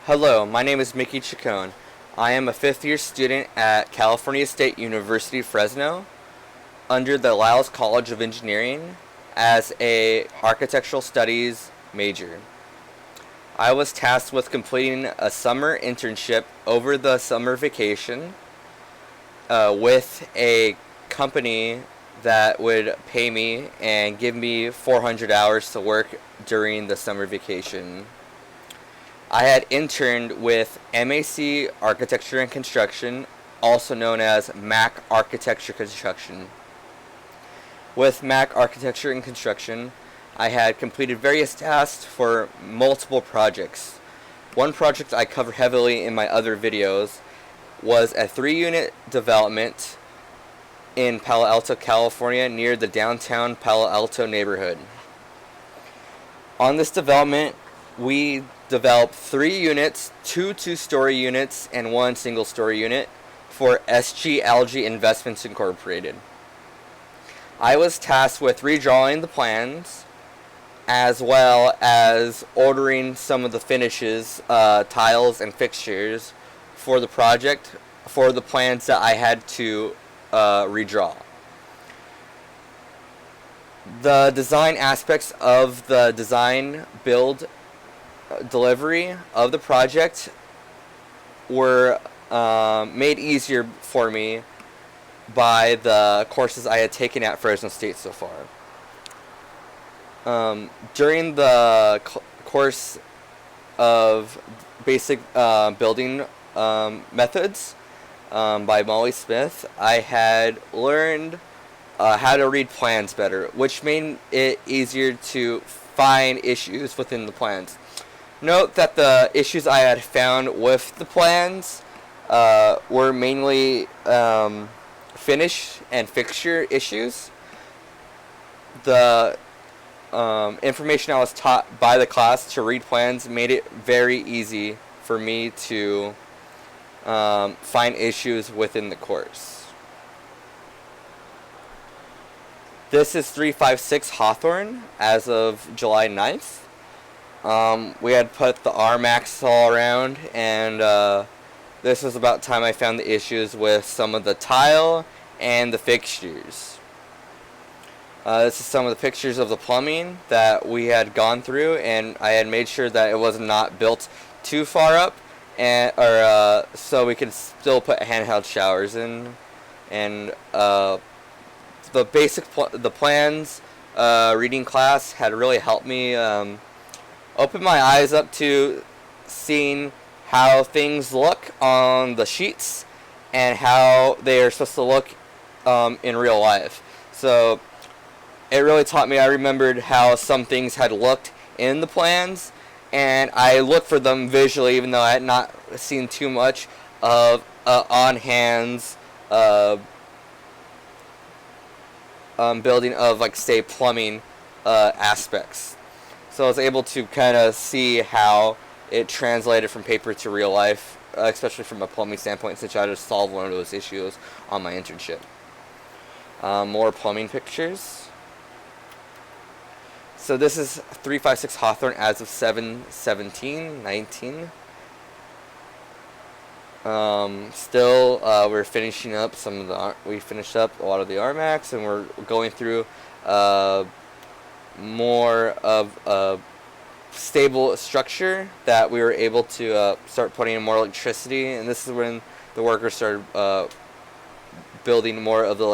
Hello, my name is Mickey Chacon. I am a fifth-year student at California State University, Fresno, under the Lyles College of Engineering as a architectural studies major. I was tasked with completing a summer internship over the summer vacation with a company that would pay me and give me 400 hours to work during the summer vacation. I had interned with MAC Architecture and Construction, also known as MAC Architecture Construction. With MAC Architecture and Construction, I had completed various tasks for multiple projects. One project I cover heavily in my other videos was a 3-unit development in Palo Alto, California, near the downtown Palo Alto neighborhood. On this development, we developed 3 units, 2 two-story units, and 1 single-story unit for SG Algae Investments Incorporated. I was tasked with redrawing the plans, as well as ordering some of the finishes, tiles and fixtures for the project, for the plans that I had to redraw. The design aspects of the design build delivery of the project were made easier for me by the courses I had taken at Fresno State so far. During the course of basic building methods by Molly Smith, I had learned how to read plans better, which made it easier to find issues within the plans. Note that the issues I had found with the plans were mainly finish and fixture issues. The information I was taught by the class to read plans made it very easy for me to find issues within the course. This is 356 Hawthorne as of July 9th. We had put the RMAX all around, and this was about time I found the issues with some of the tile and the fixtures. This is some of the pictures of the plumbing that we had gone through, and I had made sure that it was not built too far up, so we could still put handheld showers in. And the basic the plans reading class had really helped me open my eyes up to seeing how things look on the sheets and how they are supposed to look in real life. So it really taught me. I remembered how some things had looked in the plans, and I looked for them visually, even though I had not seen too much of on hands building of, like, say, plumbing aspects. So I was able to kind of see how it translated from paper to real life, especially from a plumbing standpoint, since I had to solve one of those issues on my internship. More plumbing pictures. So this is 356 Hawthorne as of 7/17/19. Still, we're finishing up we finished up a lot of the RMAX, and we're going through more of a stable structure that we were able to start putting in more electricity, and this is when the workers started building more of the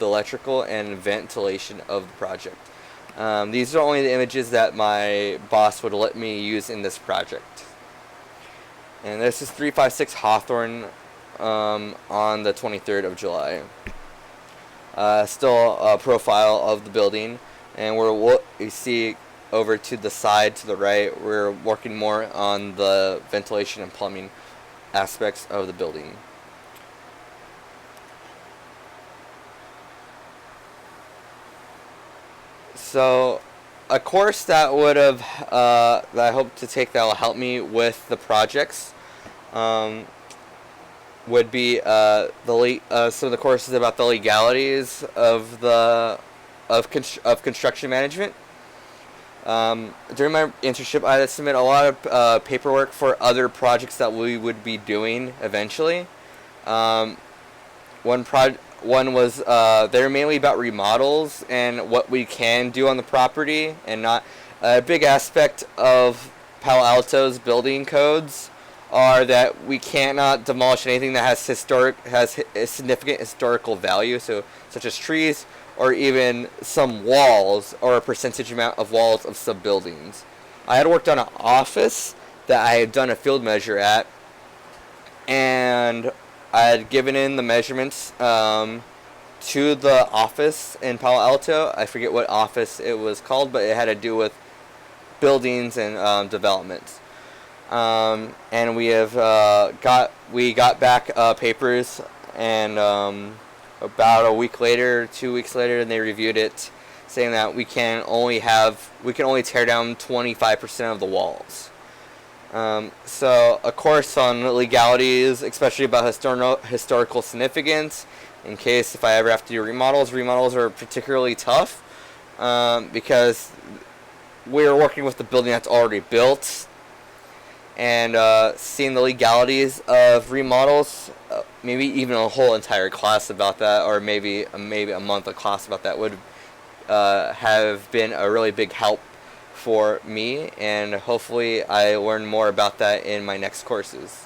electrical and ventilation of the project. These are only the images that my boss would let me use in this project. And this is 356 Hawthorne on the 23rd of July. Still a profile of the building, and you see over to the side to the right, we're working more on the ventilation and plumbing aspects of the building. So a course that would have that I hope to take that will help me with the projects would be some of the courses about the legalities of construction management. During my internship, I had to submit a lot of paperwork for other projects that we would be doing eventually. Um, one was they're mainly about remodels and what we can do on the property, and not a big aspect of Palo Alto's building codes are that we cannot demolish anything that has a significant historical value, so such as trees or even some walls or a percentage amount of walls of some buildings. I had worked on an office that I had done a field measure at, and I had given in the measurements to the office in Palo Alto. I forget what office it was called, but it had to do with buildings and developments. And we got back papers, and about a week later, 2 weeks later, and they reviewed it, saying that we can only tear down 25% of the walls. So, of course, on legalities, especially about historical significance, in case if I ever have to do remodels are particularly tough, because we're working with the building that's already built, and seeing the legalities of remodels, maybe even a whole entire class about that, or maybe a month of class about that would have been a really big help for me, and hopefully I learn more about that in my next courses.